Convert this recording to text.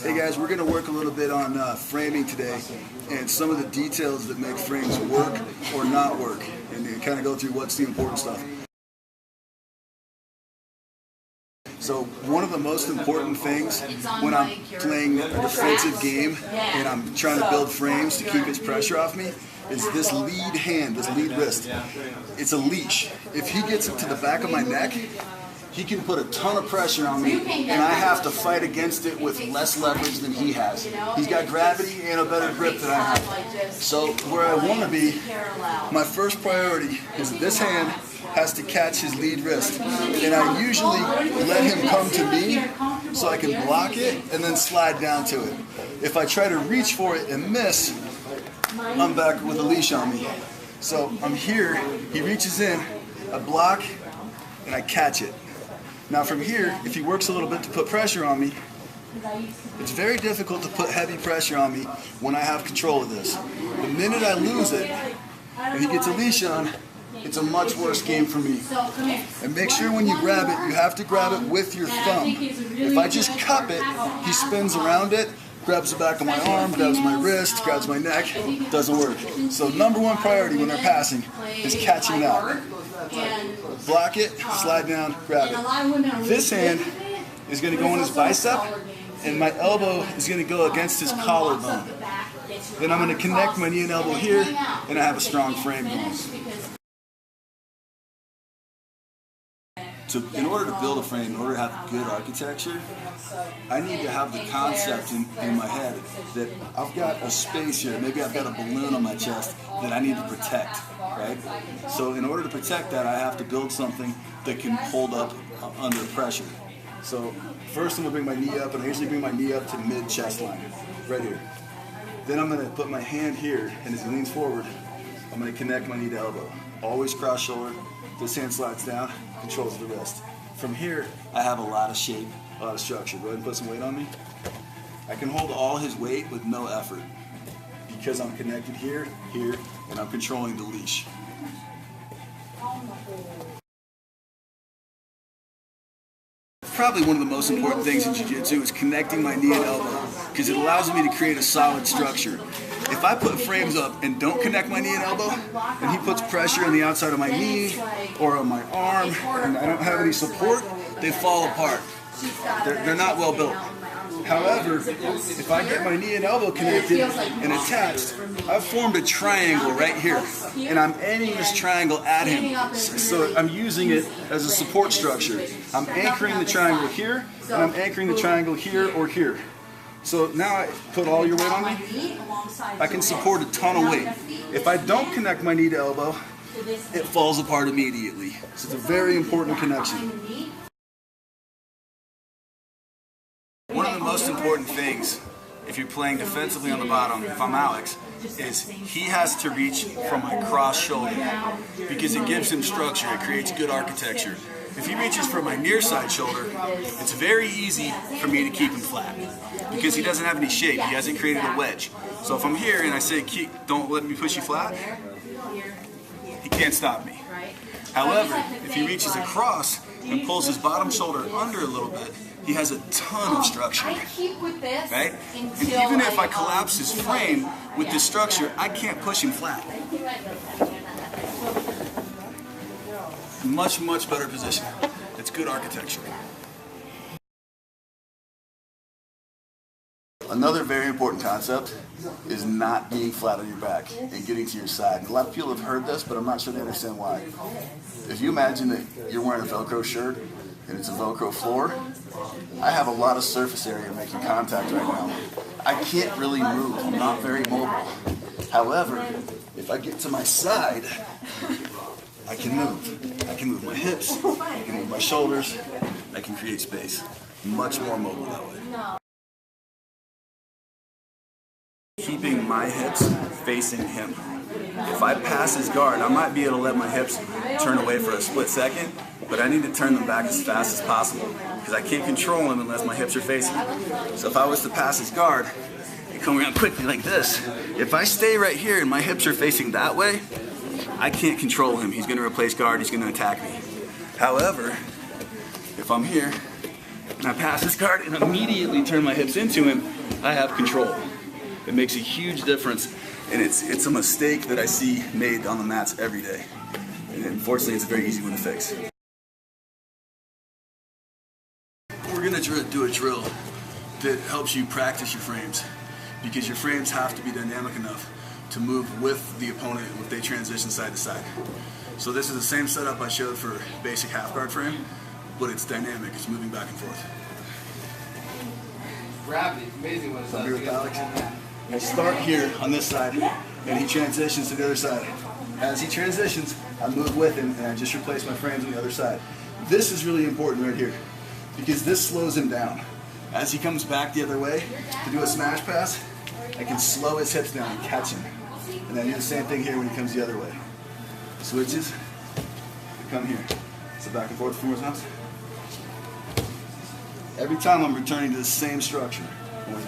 Hey guys, we're going to work a little bit on framing today and some of the details that make frames work or not work, and kind of go through what's the important stuff. So one of the most important things when I'm playing a defensive game and I'm trying to build frames to keep its pressure off me is this lead hand, this lead wrist. It's a leash. If he gets it to the back of my neck, he can put a ton of pressure on me, and I have to fight against it with less leverage than he has. He's got gravity and a better grip than I have. So where I want to be, my first priority is that this hand has to catch his lead wrist. And I usually let him come to me so I can block it and then slide down to it. If I try to reach for it and miss, I'm back with a leash on me. So I'm here, he reaches in, I block, and I catch it. Now from here, if he works a little bit to put pressure on me, it's very difficult to put heavy pressure on me when I have control of this. The minute I lose it, and he gets a leash on, it's a much worse game for me. And make sure when you grab it, you have to grab it with your thumb. If I just cup it, he spins around it, grabs the back of my arm, grabs my wrist, grabs my neck, doesn't work. So number one priority when they're passing is catching that. Block it, slide down, grab it. This hand is going to go on his bicep, and my elbow is going to go against his collarbone. Then I'm going to connect my knee and elbow here, and I have a strong frame going. So in order to build a frame, in order to have good architecture, I need to have the concept in my head that I've got a space here, maybe I've got a balloon on my chest that I need to protect, right? So in order to protect that, I have to build something that can hold up under pressure. So first I'm going to bring my knee up, and I usually bring my knee up to mid-chest line, right here. Then I'm going to put my hand here, and as he leans forward, I'm going to connect my knee to elbow. Always cross shoulder. This hand slides down, controls the wrist. From here, I have a lot of shape, a lot of structure. Go ahead and put some weight on me. I can hold all his weight with no effort because I'm connected here, here, and I'm controlling the leash. Probably one of the most important things in jiu-jitsu is connecting my knee and elbow because it allows me to create a solid structure. If I put frames up and don't connect my knee and elbow, and he puts pressure on the outside of my knee or on my arm, and I don't have any support, they fall apart. They're not well built. However, if I get my knee and elbow connected and attached, I've formed a triangle right here, and I'm aiming this triangle at him. So I'm using it as a support structure. I'm anchoring the triangle here, and I'm anchoring the triangle here or here. So now I put all your weight on me, I can support a ton of weight. If I don't connect my knee to elbow, it falls apart immediately. So it's a very important connection. One of the most important things, if you're playing defensively on the bottom, if I'm Alex, is he has to reach from my cross shoulder because it gives him structure, it creates good architecture. If he reaches from my near side shoulder, it's very easy for me to keep him flat because he doesn't have any shape, he hasn't created a wedge. So if I'm here and I say, don't let me push you flat, he can't stop me. However, if he reaches across and pulls his bottom shoulder under a little bit, he has a ton of structure, right? And even if I collapse his frame with this structure, I can't push him flat. Much, much better position. It's good architecture. Another very important concept is not being flat on your back and getting to your side. And a lot of people have heard this, but I'm not sure they understand why. If you imagine that you're wearing a Velcro shirt and it's a Velcro floor, I have a lot of surface area making contact right now. I can't really move. I'm not very mobile. However, if I get to my side, I can move. I can move my hips, I can move my shoulders, I can create space. Much more mobile that way. Keeping my hips facing him. If I pass his guard, I might be able to let my hips turn away for a split second, but I need to turn them back as fast as possible because I can't control him unless my hips are facing him. So if I was to pass his guard and come around quickly like this, if I stay right here and my hips are facing that way, I can't control him. He's going to replace guard, he's going to attack me. However, if I'm here and I pass this guard and immediately turn my hips into him, I have control. It makes a huge difference, and it's a mistake that I see made on the mats every day. And unfortunately, it's a very easy one to fix. We're gonna do a drill that helps you practice your frames, because your frames have to be dynamic enough to move with the opponent if they transition side to side. So this is the same setup I showed for basic half guard frame, but it's dynamic, it's moving back and forth. Gravity, it's amazing what it does. Here with Alex. I start here on this side, and he transitions to the other side. As he transitions, I move with him, and I just replace my frames on the other side. This is really important right here, because this slows him down. As he comes back the other way to do a smash pass, I can slow his hips down and catch him. And then do the same thing here when he comes the other way. Switches, come here. So back and forth, 4 more times. Every time I'm returning to the same structure. 1,